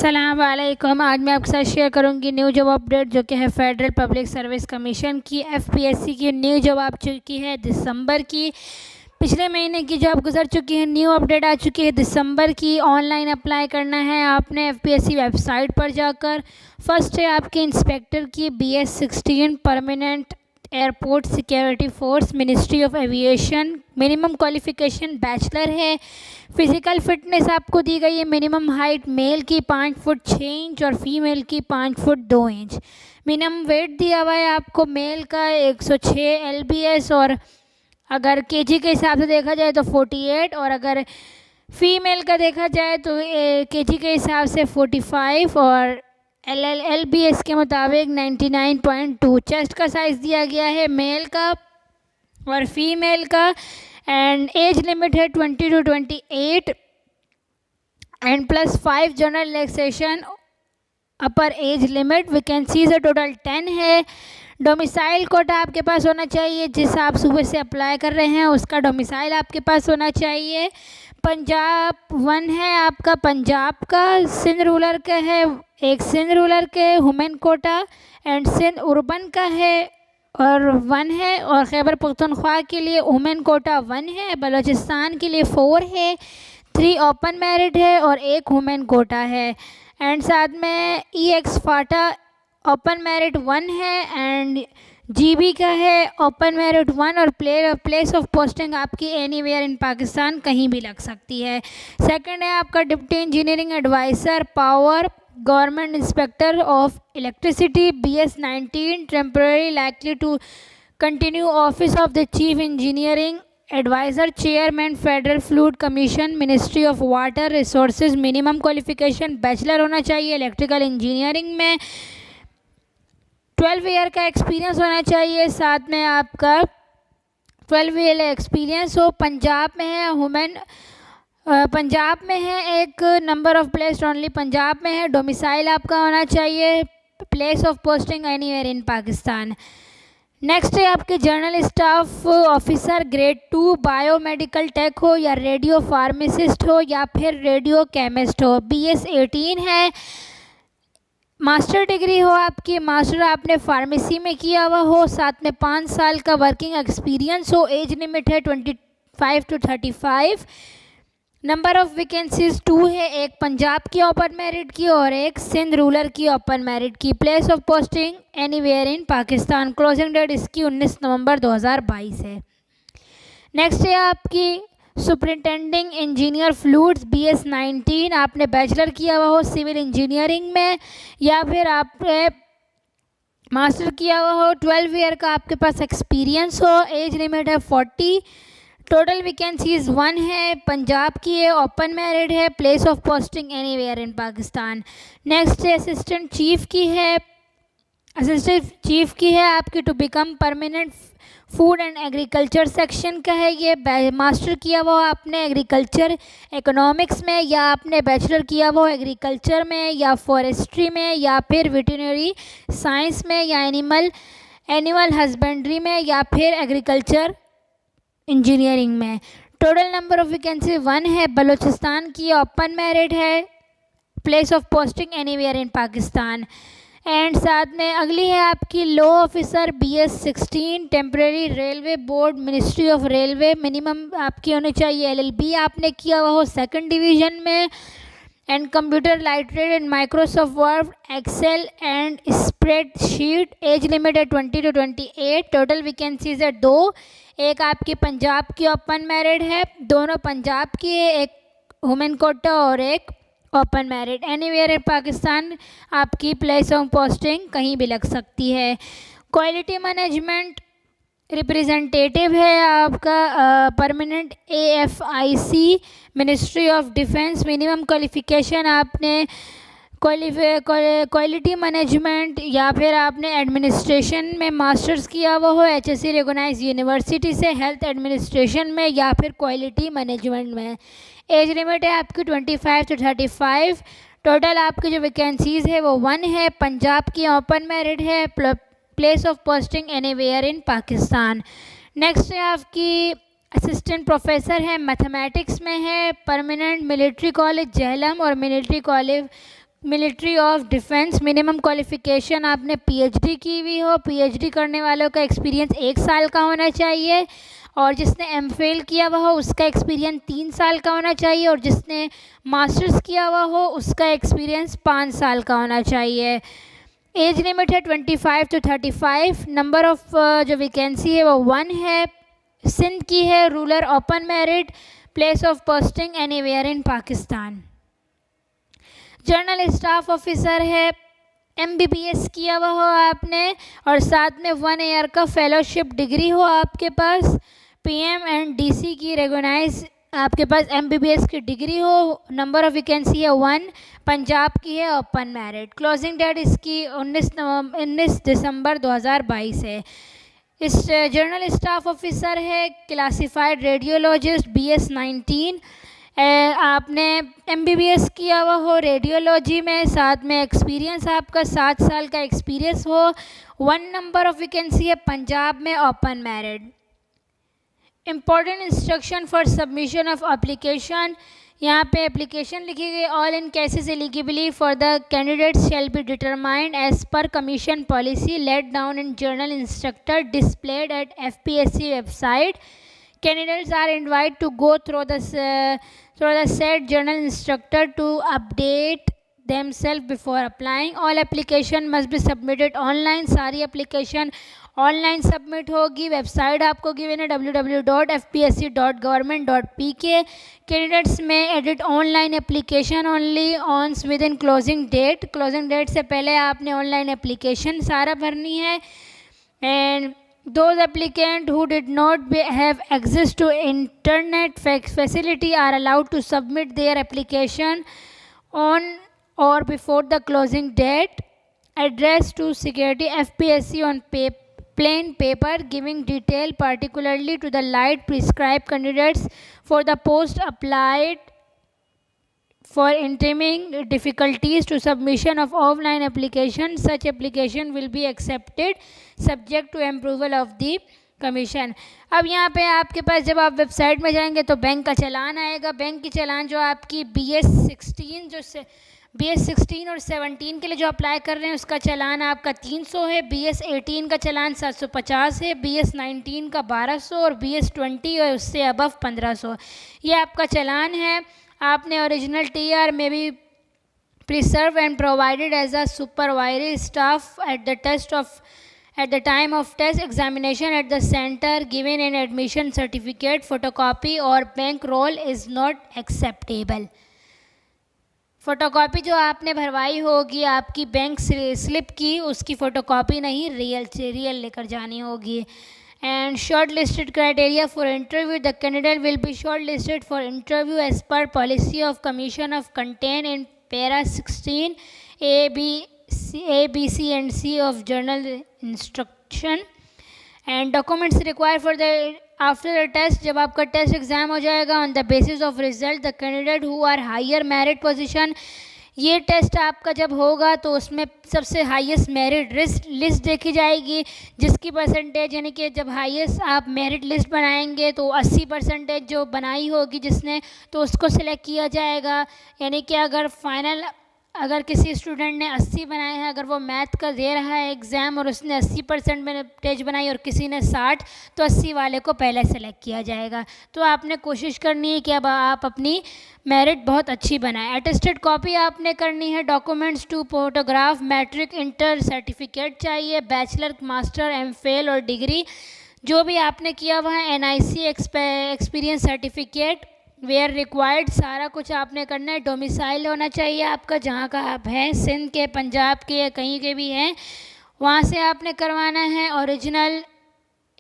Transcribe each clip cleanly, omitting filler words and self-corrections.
अस्सलाम वालेकुम। आज मैं आपके साथ शेयर करूंगी न्यू जॉब अपडेट जो कि है फेडरल पब्लिक सर्विस कमीशन की एफपीएससी की न्यू जॉब आ चुकी है दिसंबर की। पिछले महीने की जॉब गुजर चुकी है, न्यू अपडेट आ चुकी है दिसंबर की। ऑनलाइन अप्लाई करना है आपने एफपीएससी वेबसाइट पर जाकर। फर्स्ट है आपके इंस्पेक्टर की BS16 permanent airport security force ministry of aviation. Minimum qualification bachelor है। फिज़िकल फिटनेस आपको दी गई है। मिनिमम हाइट मेल की 5 फुट 6 इंच और फीमेल की 5 फुट 2 इंच। मिनिमम वेट दिया हुआ है आपको मेल का 106 LBS और अगर केजी के हिसाब से देखा जाए तो 48 और अगर फीमेल का देखा जाए तो केजी के हिसाब से 45 और LBS के मुताबिक 99.2। चेस्ट का साइज़ दिया गया है मेल का और फीमेल का एंड एज लिमिट है 20 to 28 and +5 general relaxation upper age limit. Vacancies है टोटल 10 है। डोमिसाइल कोटा आपके पास होना चाहिए, जिस आप सुबह से अप्लाई कर रहे हैं उसका डोमिसाइल आपके पास होना चाहिए। पंजाब 1 है आपका, पंजाब का। सिंध रूरल का है, एक सिंध रूरल के women quota and Sindh urban का है और 1 है। और खैबर पख्तूनख्वा के लिए वुमेन कोटा 1 है। बलूचिस्तान के लिए 4 है, 3 ओपन मेरिट है और 1 वुमेन कोटा है। एंड साथ में EX फाटा ओपन मेरिट 1 है एंड GB का है ओपन मेरिट 1 और प्लेस ऑफ पोस्टिंग आपकी एनीवेयर इन पाकिस्तान कहीं भी लग सकती है। सेकंड है आपका deputy engineering adviser power government inspector of electricity BS19 temporary likely to continue office of the chief engineering adviser chairman federal flood commission ministry of water resources. Minimum qualification bachelor होना चाहिए electrical engineering में। 12 year का experience होना चाहिए, साथ में आपका 12 year experience हो। पंजाब में है वुमेन, पंजाब में है, एक number of place only Punjab में है। डोमिसाइल आपका होना चाहिए, place of posting anywhere in Pakistan. Next है आपके general staff officer grade 2 biomedical tech हो या रेडियो फार्मासिस्ट हो या फिर रेडियो केमिस्ट हो। BS18 है। मास्टर डिग्री हो आपकी, मास्टर आपने फार्मेसी में किया हुआ हो, साथ में 5 साल का वर्किंग एक्सपीरियंस हो। एज लिमिट है 25 to 35। नंबर ऑफ़ वैकेंसीज 2 है, एक पंजाब की ओपन मेरिट की और एक सिंध रूरल की ओपन मेरिट की। Place of posting anywhere in Pakistan. Closing date इसकी 19 नवंबर 2022 है। नेक्स्ट है आपकी सुपरिटेंडिंग इंजीनियर फ्लूड्स BS19 आपने बैचलर किया हुआ हो सिविल इंजीनियरिंग में या फिर आपने मास्टर किया हुआ हो। 12 ईयर का आपके पास एक्सपीरियंस हो। एज लिमिट है 40। टोटल वैकेंसीज 1 है, पंजाब की है, ओपन मेरिट है। Place of posting anywhere in Pakistan. Next assistant chief की है, असिस्टेंट चीफ की है आपकी to become permanent food and agriculture section का है। ये मास्टर किया हुआ आपने एग्रीकल्चर इकोनॉमिक्स में या आपने बैचलर किया हुआ एग्रीकल्चर में या फॉरेस्ट्री में या फिर वेटरनरी साइंस में या एनिमल हस्बेंड्री में या फिर एग्रीकल्चर इंजीनियरिंग में। टोटल नंबर ऑफ वैकेंसी 1 है। बलूचिस्तान की ओपन मेरिट है। Place of posting anywhere in Pakistan. And साथ में अगली है आपकी law officer BS16 temporary railway board ministry of railway. Minimum आपकी होनी चाहिए LLB आपने किया हुआ हो 2nd डिवीज़न में and computer literate and Microsoft Word Excel and spreadsheet. Age limit है 20 to 28। टोटल वैकेंसीज है 2, एक आपकी पंजाब की ओपन मेरिट है, दोनों पंजाब की है, एक वुमेन कोटा और एक open merit. Anywhere in Pakistan आपकी प्लेस ऑफ पोस्टिंग कहीं भी लग सकती है। क्वालिटी मैनेजमेंट रिप्रेजेंटेटिव है आपका permanent AFIC ministry of defence. Minimum qualification आपने क्वालिटी मैनेजमेंट या फिर आपने एडमिनिस्ट्रेशन में मास्टर्स किया हुआ हो HSC रिकॉग्नाइज यूनिवर्सिटी से, हेल्थ एडमिनिस्ट्रेशन में या फिर क्वालिटी मैनेजमेंट में। एज लिमिट है आपकी 25 to 35। टोटल आपकी जो वैकेंसीज़ है वो 1 है, पंजाब की ओपन मेरिट है। Place of posting anywhere in Pakistan. Next है आपकी असिस्टेंट प्रोफेसर है, मैथमेटिक्स में है, परमानेंट मिलिट्री कॉलेज जहलम और military college military of defence. Minimum qualification आपने पीएचडी की हुई हो, पीएचडी करने वालों का एक्सपीरियंस 1 साल का होना चाहिए, और जिसने एमफिल किया हुआ हो उसका एक्सपीरियंस 3 साल का होना चाहिए, और जिसने मास्टर्स किया हुआ हो उसका एक्सपीरियंस 5 साल का होना चाहिए। एज लिमिट है 25 to 35। नंबर ऑफ जो वैकेंसी है वो 1 है। सिंध की है, rural open merit, place of posting anywhere in Pakistan. General staff officer है, एमबीबीएस किया हुआ हो आपने, और साथ में 1 ईयर का फेलोशिप डिग्री हो आपके पास। पीएम एंड डीसी की रिकॉग्नाइज आपके पास एमबीबीएस की डिग्री हो। नंबर ऑफ वैकेंसी है 1। पंजाब की है, ओपन मेरिट। क्लोजिंग डेट इसकी 19 दिसंबर 2022 है। इस जनरल स्टाफ ऑफिसर है, क्लासिफाइड रेडियोलॉजिस्ट, BS 19। आपने एमबीबीएस किया हुआ हो रेडियोलॉजी में, साथ में एक्सपीरियंस आपका 7 साल का एक्सपीरियंस हो। 1 नंबर ऑफ वैकेंसी है पंजाब में, open merit. Important instruction for submission of application, यहाँ पे एप्लीकेशन लिखी गई। All in cases eligibility for the candidates shall be determined as per commission policy laid down in general instructor displayed at FPSC website. Candidates are invited to go through the said journal instructor to update themselves before applying. All application must be submitted online. सारी application online submit होगी। Website आपको given है www.fpsc.government.pk। Candidates may edit online application only once within closing date. Closing date से पहले आपने online application सारा भरनी है। And those applicant who did not have access to internet facility are allowed to submit their application on or before the closing date. Address to security FPSC on plain paper giving detail particularly to the light prescribed candidates for the post applied for interim difficulties to submission of offline application. Such application will be accepted subject to approval of the commission. अब यहाँ पे आपके पास जब आप website में जाएंगे तो bank का चालान आएगा। बैंक की चालान जो आपकी BS 16 और 17 के लिए जो अप्लाई कर रहे हैं उसका चालान आपका 300 है। BS 18 का चालान 750 है। BS 19 का 1200 और BS 20 और उससे अबव 1500। ये आपका चालान है। आपने ओरिजिनल TR में भी preserved and provided as a supervisory staff at the time of test examination at the center given an admission certificate. Photocopy or bank roll is not acceptable. Photocopy जो आपने भरवाई होगी आपकी बैंक स्लिप की, उसकी photocopy नहीं, real लेकर जानी होगी। And shortlisted criteria for interview, the candidate will be shortlisted for interview as per policy of commission of contained in para 16 A, B, C and C of journal instruction. And documents required for the after the test, जब आपका test exam हो जाएगा, on the basis of result the candidate who are higher merit position, ये test आपका जब होगा तो उसमें सबसे हाईएस्ट मेरिट लिस्ट देखी जाएगी, जिसकी परसेंटेज यानी कि जब हाईएस्ट आप मेरिट लिस्ट बनाएंगे तो 80% जो बनाई होगी जिसने, तो उसको सिलेक्ट किया जाएगा। यानी कि अगर किसी स्टूडेंट ने 80 बनाए हैं, अगर वो मैथ का दे रहा है एग्ज़ाम और उसने 80% मेरिटेज बनाई और किसी ने 60, तो 80 वाले को पहले सेलेक्ट किया जाएगा। तो आपने कोशिश करनी है कि अब आप अपनी मेरिट बहुत अच्छी बनाएं। अटेस्टेड कॉपी आपने करनी है। Documents 2 photograph, matric inter certificate चाहिए, बैचलर, मास्टर, एमफिल और डिग्री जो भी आपने किया हुआ है, NIC experience certificate where required, सारा कुछ आपने करना है। डोमिसाइल होना चाहिए आपका जहाँ का आप हैं, सिंध के, पंजाब के या कहीं के भी हैं, वहाँ से आपने करवाना है। Original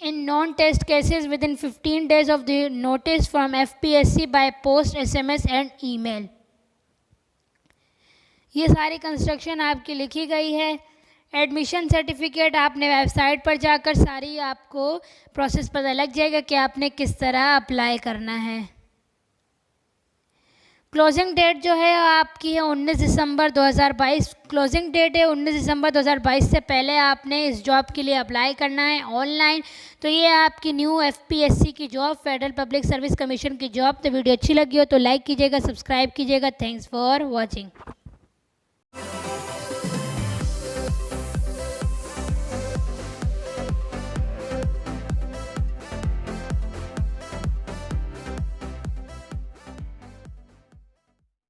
in non test cases within 15 days of the notice from FPSC by post, SMS and email. ये सारी कंस्ट्रक्शन आपकी लिखी गई है। एडमिशन सर्टिफिकेट आपने वेबसाइट पर जाकर सारी आपको प्रोसेस पता लग जाएगा कि आपने किस तरह अप्लाई करना है। क्लोजिंग डेट जो है आपकी है 19 दिसंबर 2022। क्लोजिंग डेट है 19 दिसंबर 2022 से पहले आपने इस जॉब के लिए अप्लाई करना है ऑनलाइन। तो ये आपकी न्यू FPSC की job, federal public service commission की जॉब। तो वीडियो अच्छी लगी हो तो लाइक कीजिएगा, सब्सक्राइब कीजिएगा। Thanks for watching.